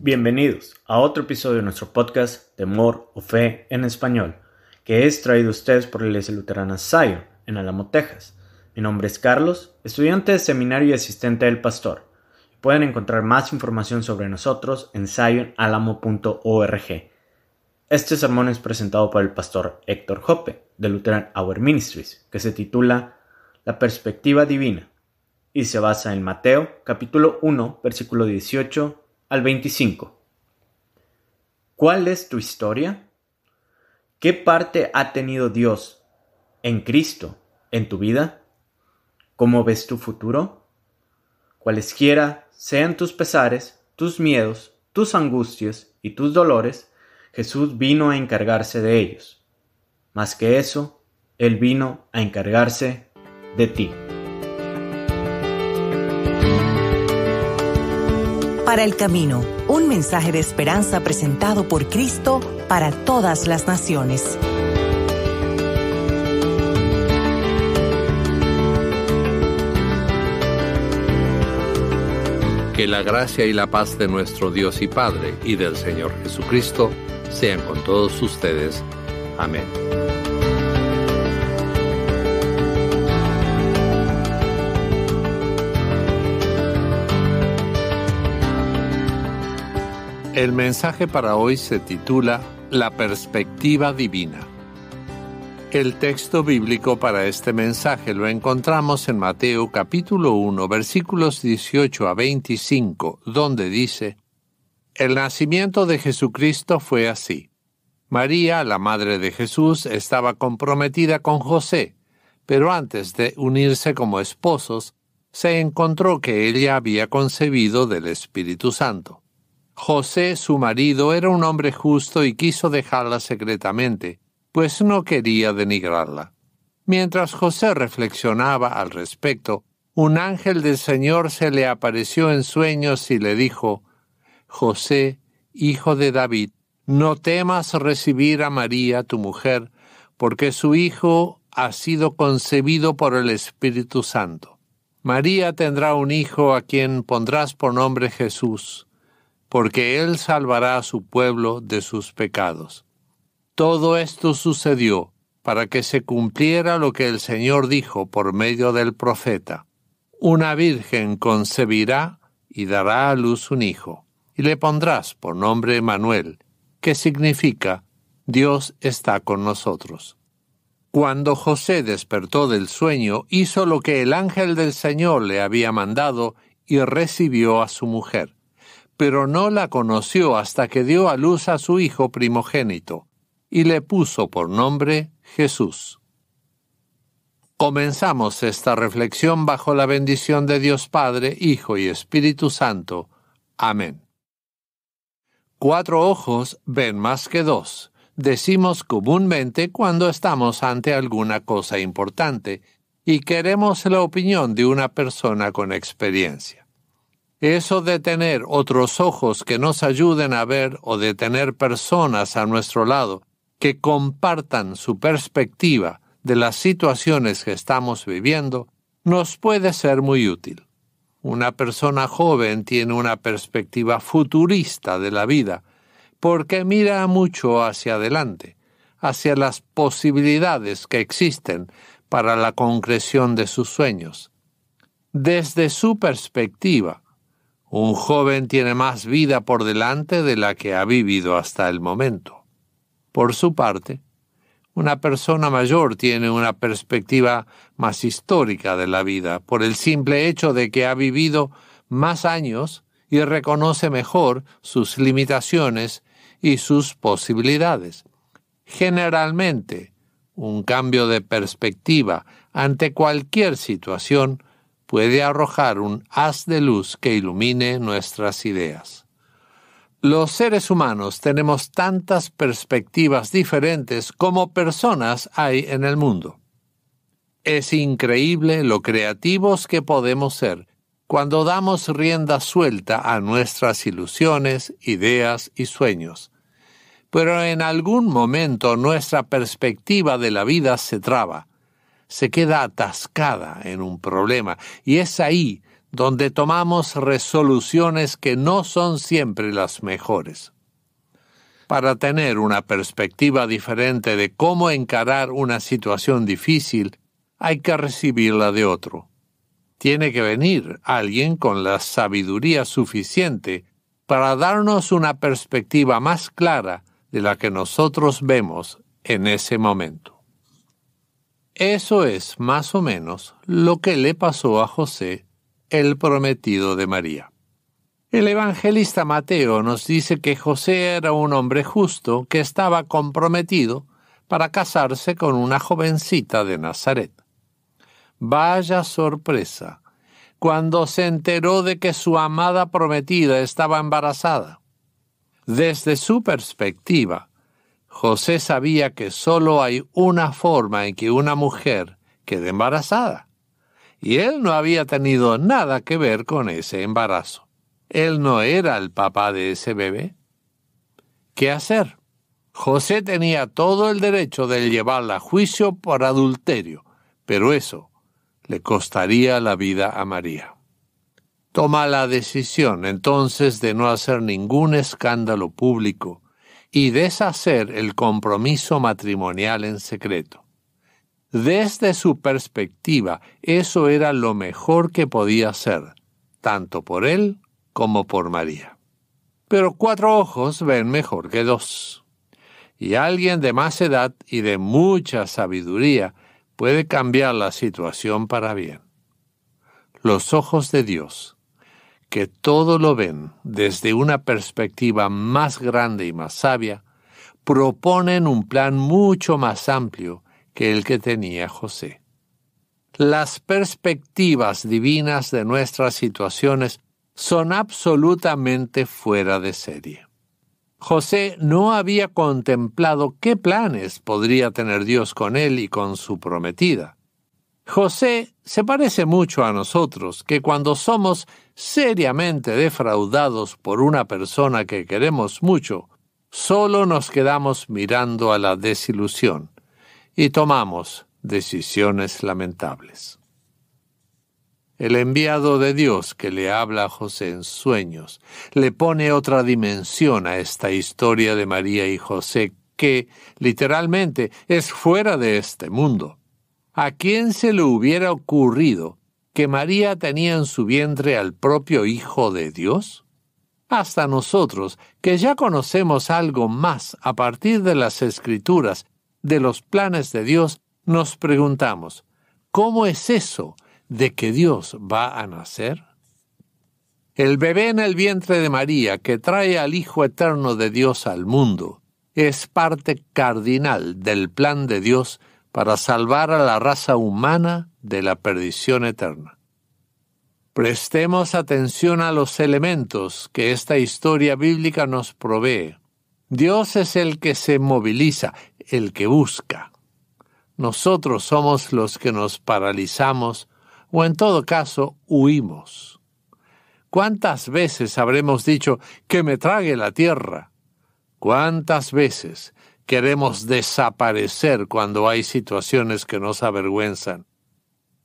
Bienvenidos a otro episodio de nuestro podcast Temor o Fe en Español, que es traído a ustedes por la Iglesia Luterana Zion en Álamo, Texas. Mi nombre es Carlos, estudiante de seminario y asistente del pastor. Pueden encontrar más información sobre nosotros en zionalamo.org. Este sermón es presentado por el pastor Héctor Jope, de Lutheran Hour Ministries, que se titula La perspectiva divina, y se basa en Mateo, capítulo 1, versículo 18 al 25. ¿Cuál es tu historia? ¿Qué parte ha tenido Dios en Cristo en tu vida? ¿Cómo ves tu futuro? Cualesquiera sean tus pesares, tus miedos, tus angustias y tus dolores, Jesús vino a encargarse de ellos. Más que eso, Él vino a encargarse de ti. Para el camino, un mensaje de esperanza presentado por Cristo para todas las naciones. Que la gracia y la paz de nuestro Dios y Padre y del Señor Jesucristo sean con todos ustedes. Amén. El mensaje para hoy se titula La perspectiva divina. El texto bíblico para este mensaje lo encontramos en Mateo capítulo 1, versículos 18 a 25, donde dice: El nacimiento de Jesucristo fue así. María, la madre de Jesús, estaba comprometida con José, pero antes de unirse como esposos, se encontró que ella había concebido del Espíritu Santo. José, su marido, era un hombre justo y quiso dejarla secretamente, pues no quería denigrarla. Mientras José reflexionaba al respecto, un ángel del Señor se le apareció en sueños y le dijo: José, hijo de David, no temas recibir a María, tu mujer, porque su hijo ha sido concebido por el Espíritu Santo. María tendrá un hijo a quien pondrás por nombre Jesús, porque él salvará a su pueblo de sus pecados. Todo esto sucedió para que se cumpliera lo que el Señor dijo por medio del profeta: Una virgen concebirá y dará a luz un hijo, y le pondrás por nombre Emmanuel, que significa Dios está con nosotros. Cuando José despertó del sueño, hizo lo que el ángel del Señor le había mandado y recibió a su mujer. Pero no la conoció hasta que dio a luz a su hijo primogénito, y le puso por nombre Jesús. Comenzamos esta reflexión bajo la bendición de Dios Padre, Hijo y Espíritu Santo. Amén. 4 ojos ven más que 2, decimos comúnmente cuando estamos ante alguna cosa importante y queremos la opinión de una persona con experiencia. Eso de tener otros ojos que nos ayuden a ver o de tener personas a nuestro lado que compartan su perspectiva de las situaciones que estamos viviendo nos puede ser muy útil. Una persona joven tiene una perspectiva futurista de la vida porque mira mucho hacia adelante, hacia las posibilidades que existen para la concreción de sus sueños. Desde su perspectiva, un joven tiene más vida por delante de la que ha vivido hasta el momento. Por su parte, una persona mayor tiene una perspectiva más histórica de la vida, por el simple hecho de que ha vivido más años y reconoce mejor sus limitaciones y sus posibilidades. Generalmente, un cambio de perspectiva ante cualquier situación puede arrojar un haz de luz que ilumine nuestras ideas. Los seres humanos tenemos tantas perspectivas diferentes como personas hay en el mundo. Es increíble lo creativos que podemos ser cuando damos rienda suelta a nuestras ilusiones, ideas y sueños. Pero en algún momento nuestra perspectiva de la vida se traba, se queda atascada en un problema, y es ahí donde tomamos resoluciones que no son siempre las mejores. Para tener una perspectiva diferente de cómo encarar una situación difícil, hay que recibirla de otro. Tiene que venir alguien con la sabiduría suficiente para darnos una perspectiva más clara de la que nosotros vemos en ese momento. Eso es más o menos lo que le pasó a José, el prometido de María. El evangelista Mateo nos dice que José era un hombre justo que estaba comprometido para casarse con una jovencita de Nazaret. Vaya sorpresa cuando se enteró de que su amada prometida estaba embarazada. Desde su perspectiva, José sabía que solo hay una forma en que una mujer quede embarazada, y él no había tenido nada que ver con ese embarazo. Él no era el papá de ese bebé. ¿Qué hacer? José tenía todo el derecho de llevarla a juicio por adulterio, pero eso le costaría la vida a María. Toma la decisión entonces de no hacer ningún escándalo público y deshacer el compromiso matrimonial en secreto. Desde su perspectiva, eso era lo mejor que podía hacer, tanto por él como por María. Pero 4 ojos ven mejor que 2. Y alguien de más edad y de mucha sabiduría puede cambiar la situación para bien. Los ojos de Dios, que todo lo ven desde una perspectiva más grande y más sabia, proponen un plan mucho más amplio que el que tenía José. Las perspectivas divinas de nuestras situaciones son absolutamente fuera de serie. José no había contemplado qué planes podría tener Dios con él y con su prometida. José se parece mucho a nosotros, que cuando somos seriamente defraudados por una persona que queremos mucho, solo nos quedamos mirando a la desilusión y tomamos decisiones lamentables. El enviado de Dios que le habla a José en sueños le pone otra dimensión a esta historia de María y José que, literalmente, es fuera de este mundo. ¿A quién se le hubiera ocurrido que María tenía en su vientre al propio Hijo de Dios? Hasta nosotros, que ya conocemos algo más a partir de las Escrituras, de los planes de Dios, nos preguntamos, ¿cómo es eso de que Dios va a nacer? El bebé en el vientre de María, que trae al Hijo eterno de Dios al mundo, es parte cardinal del plan de Dios para salvar a la raza humana de la perdición eterna. Prestemos atención a los elementos que esta historia bíblica nos provee. Dios es el que se moviliza, el que busca. Nosotros somos los que nos paralizamos o en todo caso huimos. ¿Cuántas veces habremos dicho que me trague la tierra? ¿Cuántas veces queremos desaparecer cuando hay situaciones que nos avergüenzan?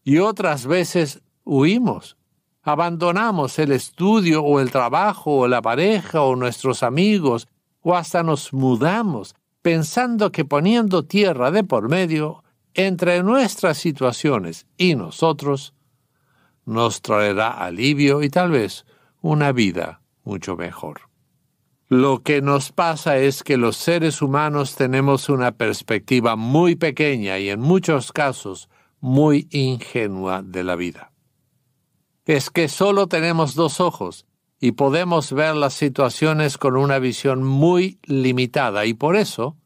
Y otras veces huimos. Abandonamos el estudio o el trabajo o la pareja o nuestros amigos o hasta nos mudamos pensando que poniendo tierra de por medio entre nuestras situaciones y nosotros nos traerá alivio y tal vez una vida mucho mejor. Lo que nos pasa es que los seres humanos tenemos una perspectiva muy pequeña y en muchos casos muy ingenua de la vida. Es que solo tenemos 2 ojos y podemos ver las situaciones con una visión muy limitada y por eso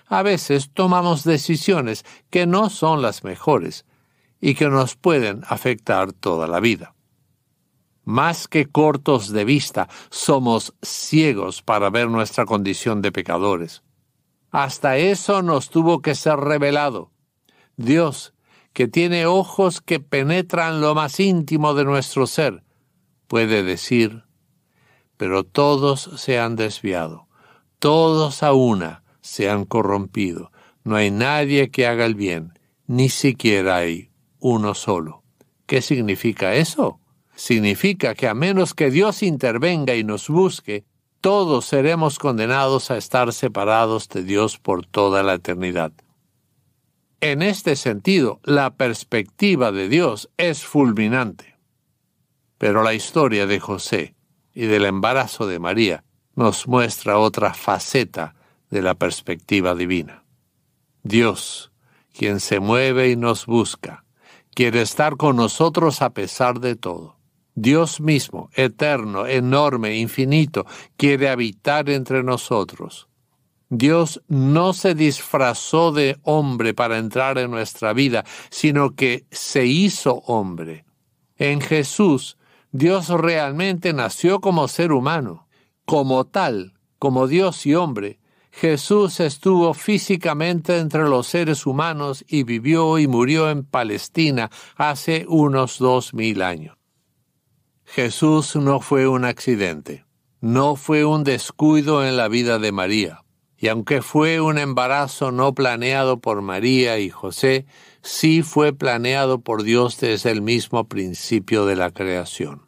a veces tomamos decisiones que no son las mejores y que nos pueden afectar toda la vida. Más que cortos de vista, somos ciegos para ver nuestra condición de pecadores. Hasta eso nos tuvo que ser revelado. Dios, que tiene ojos que penetran lo más íntimo de nuestro ser, puede decir, pero todos se han desviado, todos a una se han corrompido. No hay nadie que haga el bien, ni siquiera hay uno solo. ¿Qué significa eso? significa que a menos que Dios intervenga y nos busque, todos seremos condenados a estar separados de Dios por toda la eternidad. En este sentido, la perspectiva de Dios es fulminante. Pero la historia de José y del embarazo de María nos muestra otra faceta de la perspectiva divina. Dios, quien se mueve y nos busca, quiere estar con nosotros a pesar de todo. Dios mismo, eterno, enorme, infinito, quiere habitar entre nosotros. Dios no se disfrazó de hombre para entrar en nuestra vida, sino que se hizo hombre. En Jesús, Dios realmente nació como ser humano. Como tal, como Dios y hombre, Jesús estuvo físicamente entre los seres humanos y vivió y murió en Palestina hace unos 2000 años. Jesús no fue un accidente, no fue un descuido en la vida de María. Y aunque fue un embarazo no planeado por María y José, sí fue planeado por Dios desde el mismo principio de la creación.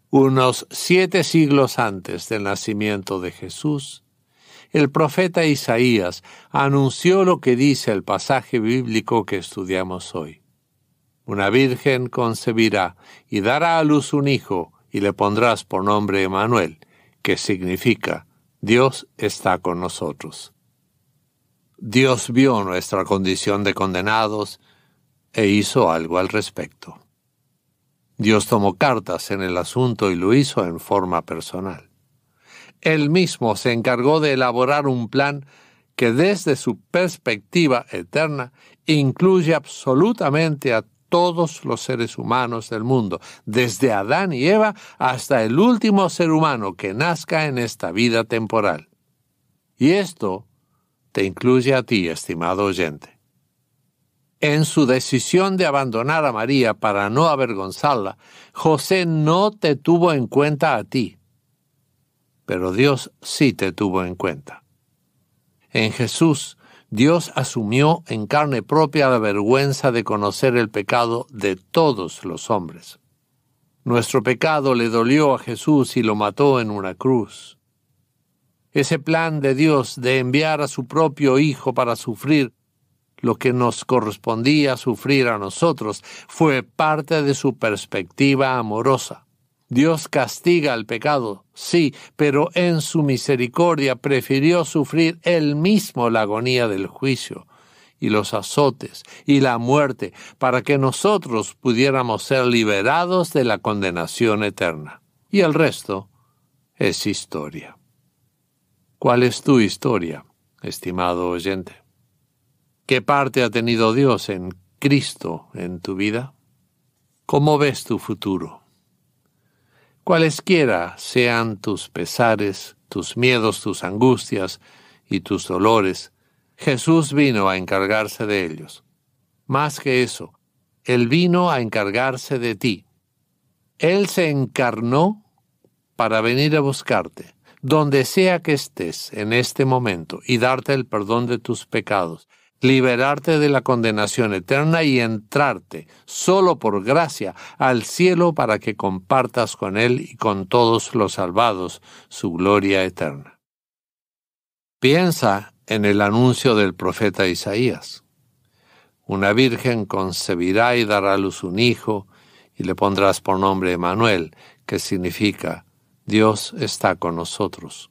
Unos 7 siglos antes del nacimiento de Jesús, el profeta Isaías anunció lo que dice el pasaje bíblico que estudiamos hoy. Una virgen concebirá y dará a luz un hijo, y le pondrás por nombre Emmanuel, que significa Dios está con nosotros. Dios vio nuestra condición de condenados e hizo algo al respecto. Dios tomó cartas en el asunto y lo hizo en forma personal. Él mismo se encargó de elaborar un plan que desde su perspectiva eterna incluye absolutamente a todos los seres humanos del mundo, desde Adán y Eva hasta el último ser humano que nazca en esta vida temporal. Y esto te incluye a ti, estimado oyente. En su decisión de abandonar a María para no avergonzarla, José no te tuvo en cuenta a ti, pero Dios sí te tuvo en cuenta. En Jesús, Dios asumió en carne propia la vergüenza de conocer el pecado de todos los hombres. Nuestro pecado le dolió a Jesús y lo mató en una cruz. Ese plan de Dios de enviar a su propio Hijo para sufrir lo que nos correspondía sufrir a nosotros fue parte de su perspectiva amorosa. Dios castiga al pecado, sí, pero en su misericordia prefirió sufrir él mismo la agonía del juicio y los azotes y la muerte para que nosotros pudiéramos ser liberados de la condenación eterna. Y el resto es historia. ¿Cuál es tu historia, estimado oyente? ¿Qué parte ha tenido Dios en Cristo en tu vida? ¿Cómo ves tu futuro? Cualesquiera sean tus pesares, tus miedos, tus angustias y tus dolores, Jesús vino a encargarse de ellos. Más que eso, Él vino a encargarse de ti. Él se encarnó para venir a buscarte, donde sea que estés en este momento, y darte el perdón de tus pecados, liberarte de la condenación eterna y entrarte, solo por gracia, al cielo para que compartas con Él y con todos los salvados su gloria eterna. Piensa en el anuncio del profeta Isaías. Una virgen concebirá y dará a luz un hijo, y le pondrás por nombre Emmanuel, que significa Dios está con nosotros.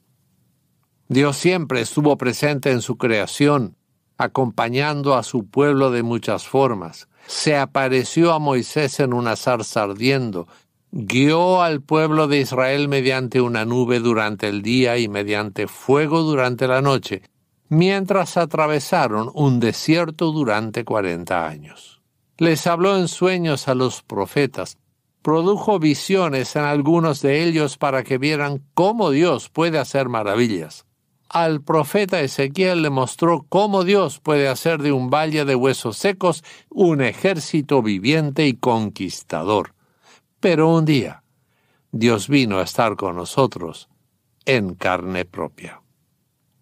Dios siempre estuvo presente en su creación, acompañando a su pueblo de muchas formas. Se apareció a Moisés en una zarza ardiendo, guió al pueblo de Israel mediante una nube durante el día y mediante fuego durante la noche, mientras atravesaron un desierto durante 40 años. Les habló en sueños a los profetas, produjo visiones en algunos de ellos para que vieran cómo Dios puede hacer maravillas. Al profeta Ezequiel le mostró cómo Dios puede hacer de un valle de huesos secos un ejército viviente y conquistador. Pero un día, Dios vino a estar con nosotros en carne propia.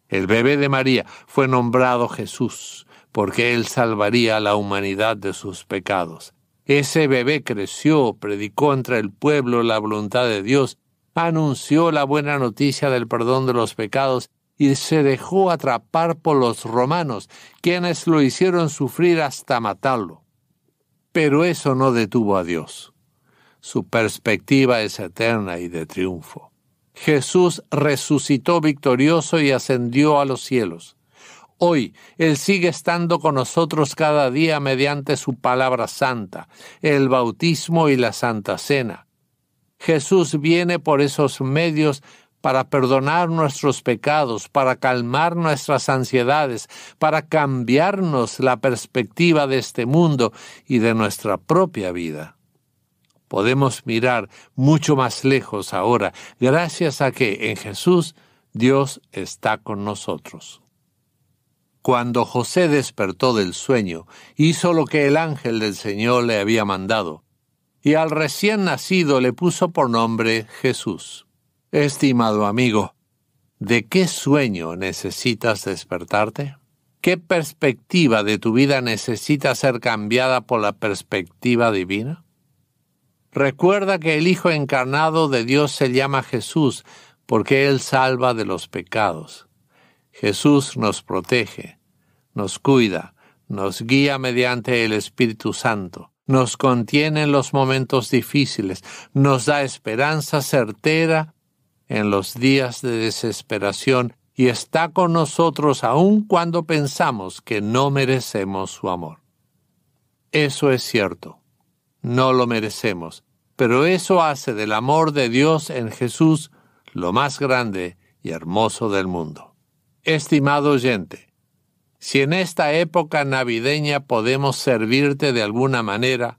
El bebé de María fue nombrado Jesús, porque Él salvaría a la humanidad de sus pecados. Ese bebé creció, predicó entre el pueblo la voluntad de Dios, anunció la buena noticia del perdón de los pecados y se dejó atrapar por los romanos, quienes lo hicieron sufrir hasta matarlo. Pero eso no detuvo a Dios. Su perspectiva es eterna y de triunfo. Jesús resucitó victorioso y ascendió a los cielos. Hoy, Él sigue estando con nosotros cada día mediante su palabra santa, el bautismo y la Santa Cena. Jesús viene por esos medios para perdonar nuestros pecados, para calmar nuestras ansiedades, para cambiarnos la perspectiva de este mundo y de nuestra propia vida. Podemos mirar mucho más lejos ahora, gracias a que en Jesús Dios está con nosotros. Cuando José despertó del sueño, hizo lo que el ángel del Señor le había mandado, y al recién nacido le puso por nombre Jesús. Estimado amigo, ¿de qué sueño necesitas despertarte? ¿Qué perspectiva de tu vida necesita ser cambiada por la perspectiva divina? Recuerda que el Hijo encarnado de Dios se llama Jesús, porque Él salva de los pecados. Jesús nos protege, nos cuida, nos guía mediante el Espíritu Santo, nos contiene en los momentos difíciles, nos da esperanza certera en los días de desesperación y está con nosotros aun cuando pensamos que no merecemos su amor. Eso es cierto, no lo merecemos, pero eso hace del amor de Dios en Jesús lo más grande y hermoso del mundo. Estimado oyente, si en esta época navideña podemos servirte de alguna manera,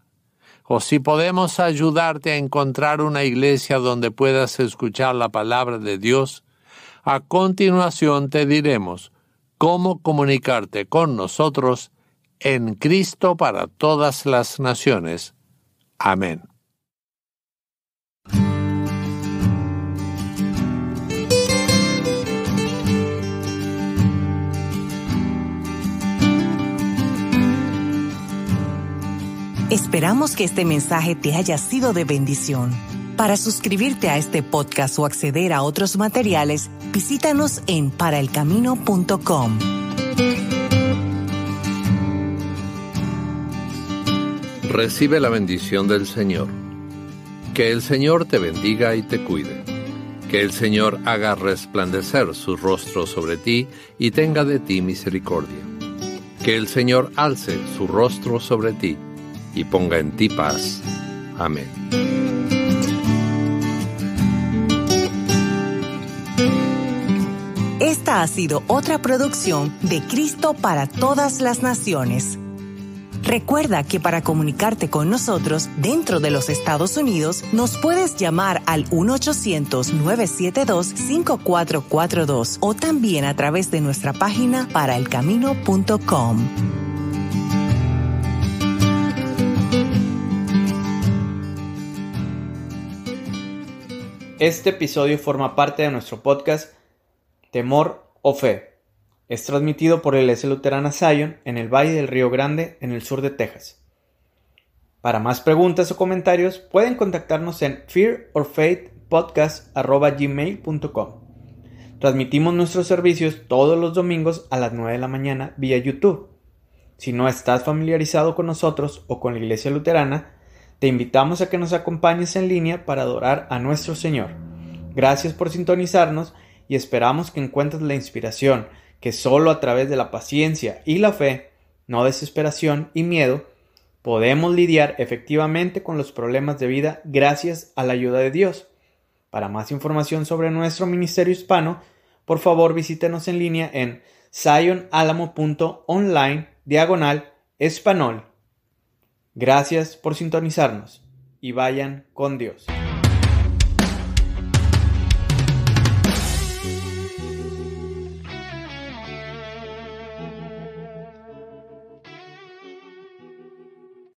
o si podemos ayudarte a encontrar una iglesia donde puedas escuchar la palabra de Dios, a continuación te diremos cómo comunicarte con nosotros en Cristo para todas las naciones. Amén. Esperamos que este mensaje te haya sido de bendición. Para suscribirte a este podcast o acceder a otros materiales, visítanos en paraelcamino.com. Recibe la bendición del Señor. Que el Señor te bendiga y te cuide. Que el Señor haga resplandecer su rostro sobre ti y tenga de ti misericordia. Que el Señor alce su rostro sobre ti y ponga en ti paz. Amén. Esta ha sido otra producción de Cristo para todas las naciones. Recuerda que para comunicarte con nosotros dentro de los Estados Unidos, nos puedes llamar al 1-800-972-5442 o también a través de nuestra página paraelcamino.com. Este episodio forma parte de nuestro podcast Temor o Fe. Es transmitido por la Iglesia Luterana Zion en el Valle del Río Grande, en el sur de Texas. Para más preguntas o comentarios, pueden contactarnos en fearorfaithpodcast@gmail.com. Transmitimos nuestros servicios todos los domingos a las 9 de la mañana vía YouTube. Si no estás familiarizado con nosotros o con la Iglesia Luterana, te invitamos a que nos acompañes en línea para adorar a nuestro Señor. Gracias por sintonizarnos y esperamos que encuentres la inspiración que solo a través de la paciencia y la fe, no desesperación y miedo, podemos lidiar efectivamente con los problemas de vida gracias a la ayuda de Dios. Para más información sobre nuestro ministerio hispano, por favor visítenos en línea en zionalamo.online/español. Gracias por sintonizarnos y vayan con Dios.